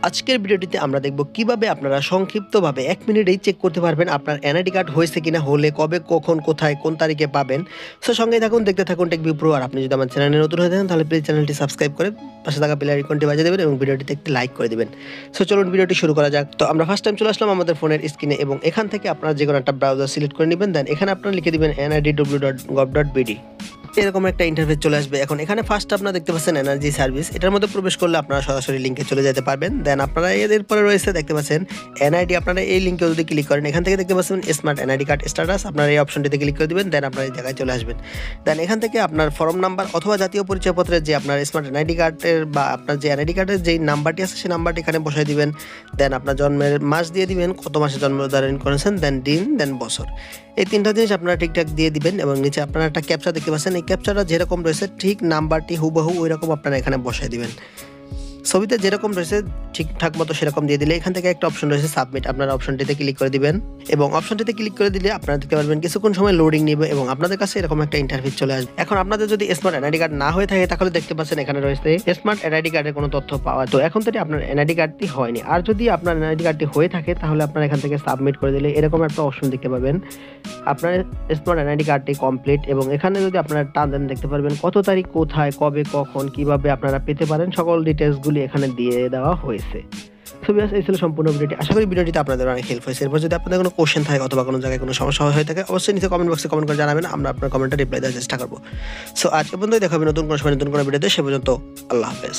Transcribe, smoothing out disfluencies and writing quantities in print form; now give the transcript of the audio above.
আজকের ভিডিওটিতে আমরা দেখব কিভাবে আপনারা সংক্ষিপ্তভাবে 1 মিনিটেই চেক করতে পারবেন আপনার এনআইডি কার্ড হয়েছে কিনা, হলে কবে, কখন, কোথায়, কোন তারিখে পাবেন। সো সঙ্গেই থাকুন, দেখতে থাকুন টেকভিউ প্রো। আর আপনি যদি আমার চ্যানেলে নতুন হয়ে থাকেন তাহলে প্লিজ চ্যানেলটি সাবস্ক্রাইব করে পাশে থাকা বেল আইকনটি বাজিয়ে দেবেন এবং ভিডিওটিতে একটি লাইক করে দিবেন। সো চলুন ভিডিওটি শুরু করা যাক। তো আমরা ফার্স্ট টাইম চলে আসলাম আমাদের ফোনের স্ক্রিনে এবং এখান থেকে আপনারা যে কোনো একটা ব্রাউজার সিলেক্ট করে নেবেন। দেন এখানে আপনারা লিখে দিবেন nidw.gov.bd। এরকম একটা ইন্টারফেস চলে আসবে। এখন এখানে ফার্স্ট আপনারা দেখতে পাচ্ছেন এনার্জি সার্ভিস, এটার মধ্যে প্রবেশ করলে আপনারা সরাসরি লিঙ্কে চলে যেতে পারবেন। দেন আপনারা এর পরে রয়েছে দেখতে পাচ্ছেন এনআইডি, আপনারা এই লিঙ্কে যদি ক্লিক করেন এখান থেকে দেখতে পাচ্ছেন স্মার্ট এনআইডি কার্ড স্ট্যাটাস, আপনারা এই অপশনটিতে ক্লিক করে দিবেন। দেন আপনারা এই জায়গায় চলে আসবেন। দেন এখান থেকে আপনার ফর্ম নাম্বার অথবা জাতীয় পরিচয়পত্রের যে আপনার স্মার্ট এনআইডি কার্ডের বা আপনার যে এনআইডি কার্ডের যেই নাম্বারটি আছে সেই নাম্বারটি এখানে বসাই দিবেন। দেন আপনার জন্মের মাস দিয়ে দিবেন, কত মাসে জন্ম ধারণ করেছেন, দেন দিন, দেন বছর। এই তিনটা জিনিস আপনারা ঠিকঠাক দিয়ে দিবেন এবং নিচে আপনারা একটা ক্যাপচা দেখতে পাচ্ছেন, এই ক্যাপচাটা যেরকম রয়েছে ঠিক নাম্বারটি হুবহু ওই রকম আপনারা এখানে বসাই দিবেন। ছবিতে যেরকম রয়েছে ঠিকঠাক মতো সেরকম দিয়ে দিলে এখান থেকে একটা অপশন রয়েছে সাবমিট, আপনারা অপশনটিতে ক্লিক করে দিবেন এবং অপশনটিতে ক্লিক করে দিলে আপনারা দেখতে পারবেন কিছুক্ষণ সময় লোডিং নেবে এবং আপনাদের কাছে এরকম একটা ইন্টারফেস চলে আসবে। এখন আপনাদের যদি স্মার্ট এনআইডি কার্ড না হয়ে থাকে তাহলে দেখতে পাচ্ছেন এখানে রয়েছে স্মার্ট এনআইডি কার্ডের কোনো তথ্য পাওয়া, তো এখন থেকে আপনার এনআইডি কার্ডটি হয়নি। আর যদি আপনার এনআইডি কার্ডটি হয়ে থাকে তাহলে আপনারা এখান থেকে সাবমিট করে দিলে এরকম একটা অপশন দেখতে পাবেন, আপনার স্মার্ট এনআইডি কার্ডটি কমপ্লিট। এবং এখানে যদি আপনারা টান দেন দেখতে পারবেন কত তারিখ, কোথায়, কবে, কখন, কিভাবে আপনারা পেতে পারেন সকল ডিটেলসগুলি এখানে দিয়ে দেওয়া হয়েছে। সো বিয়াস, এই ছিল সম্পূর্ণ ভিডিওটি। আশা করি ভিডিওটিতে আপনাদের অনেক হেল্প হয়েছে। এরপর যদি আপনাদের কোনো কোশ্চেন থাকে অথবা কোনো জায়গায় কোনো সমস্যা হয়ে থাকে অবশ্যই নিচে কমেন্ট বক্সে কমেন্ট করে জানাবেন, আমরা আপনার কমেন্টে রিপ্লাই দেওয়ার চেষ্টা করবো। সো আজকে পর্যন্ত দেখা হবে নতুন কোনো সময় নতুন কোনো ভিডিওতে। সে পর্যন্ত আল্লাহ হাফেজ।